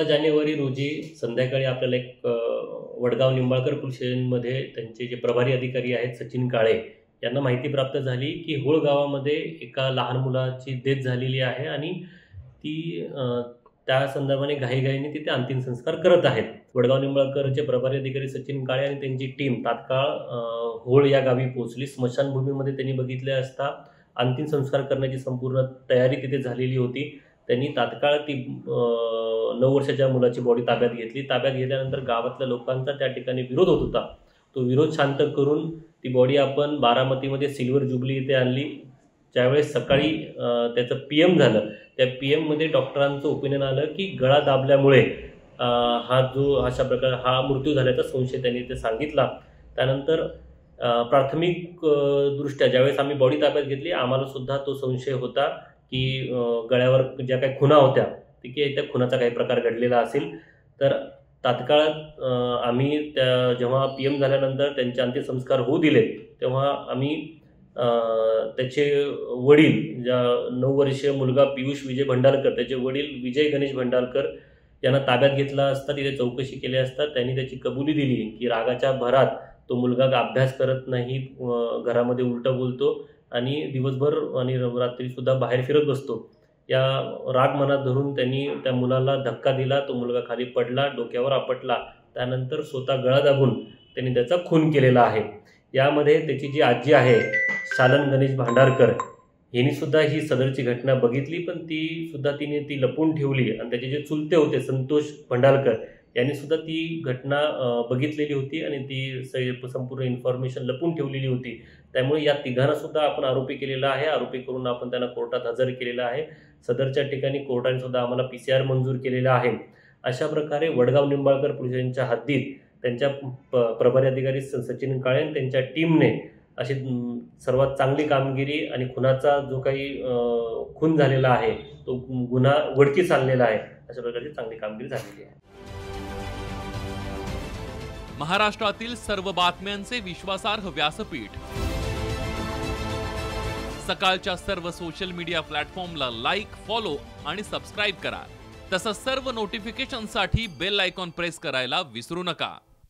14 जानेवारी रोजी संध्याकाळी आपल्याला एक वडगाव निंबाळकर पोलीस स्टेशनमध्ये त्यांचे जे प्रभारी अधिकारी आहेत सचिन काळे यांना माहिती प्राप्त झाली की होळ गावामध्ये एका लहान मुलाची डेथ झालेली आहे आणि ती त्या संदर्भाने घाईघाईने तिथे अंतिम संस्कार करत आहेत. वडगाव निंबाळकरचे प्रभारी अधिकारी सचिन काळे आणि त्यांची टीम तात्काळ होळ या गावी पोहोचली. स्मशानभूमीमध्ये त्यांनी बघितले असता अंतिम संस्कार करण्याची संपूर्ण तयारी तिथे झालेली होती. त्यांनी तात्काळ ती 9 वर्षाच्या मुलाची बॉडी ताब्यात घेतली. ताब्यात घेतल्यानंतर गावातल्या लोकांचा त्या ठिकाणी विरोध होत होता. तो विरोध शांत करून ती बॉडी आपण बारामतीमध्ये सिल्वर जुबली इथे आणली. ज्यावेळेस सकाळी त्याचं PM झालं, त्या PMमध्ये डॉक्टरांचं ओपिनियन आलं की गळा दाबल्यामुळे अशा प्रकारे हा मृत्यू झाल्याचा संशय त्यांनी ते सांगितला. त्यानंतर प्राथमिक दृष्ट्या ज्यावेळेस आम्ही बॉडी ताब्यात घेतली आम्हाला सुद्धा तो संशय होता की गळ्यावर ज्या काही खुणा होत्या की त्या खुनाचा काही प्रकार घडलेला असेल. तर तात्काळ आम्ही जेव्हा PM झाल्यानंतर त्यांचे अंत्यसंस्कार होऊ दिले तेव्हा आम्ही त्याचे वडील 9 वर्षीय मुलगा पियुष विजय भंडारकर, त्याचे वडील विजय गणेश भंडारकर यांना ताब्यात घेतला असता तिथे चौकशी केली असता त्यांनी त्याची कबुली दिली की रागाच्या भरात तो मुलगा अभ्यास करत नाही, घरामध्ये उलटं बोलतो आणि दिवसभर आणि रात्रीसुद्धा बाहेर फिरत बसतो. या राग मनात धरून त्यांनी त्या मुलाला धक्का दिला. तो मुलगा खाली पडला, डोक्यावर आपटला. त्यानंतर स्वतः गळा दाबून त्यांनी त्याचा खून केलेला आहे. यामध्ये त्याची जी आजी आहे शालन गणेश भांडारकर यांनी सुद्धा ही सदरची घटना बघितली, पण तिने ती लपून ठेवली आणि त्याचे जे चुलते होते संतोष भंडारकर यांनी सुद्धा ती घटना बघितलेली होती आणि ती संपूर्ण इन्फॉर्मेशन लपून ठेवलेली होती. त्यामुळे या तिघांना सुद्धा आपण आरोपी केलेला आहे. आरोपी करून आपण त्यांना कोर्टात हजर केलेला आहे. सदरच्या ठिकाणी कोर्टाने सुद्धा आम्हाला PCR मंजूर केलेला आहे. अशा प्रकारे वडगाव निंबाळकर पोलिसांच्या हद्दीत त्यांच्या प्रभारी अधिकारी सचिन काळे आणि त्यांच्या टीमने अशी सर्वात चांगली कामगिरी आणि खुनाचा जो काही खून झालेला आहे तो गुन्हा उघडकीस आणलेला आहे. अशा प्रकारची चांगली कामगिरी झालेली आहे. महाराष्ट्रातील सर्व बातम्यांचे विश्वासार्ह व्यासपीठ सकाळच्या सर्व सोशल मीडिया प्लॅटफॉर्मला लाईक, फॉलो आणि सबस्क्राईब करा. तसंच सर्व नोटिफिकेशनसाठी बेल आयकॉन प्रेस करायला विसरू नका.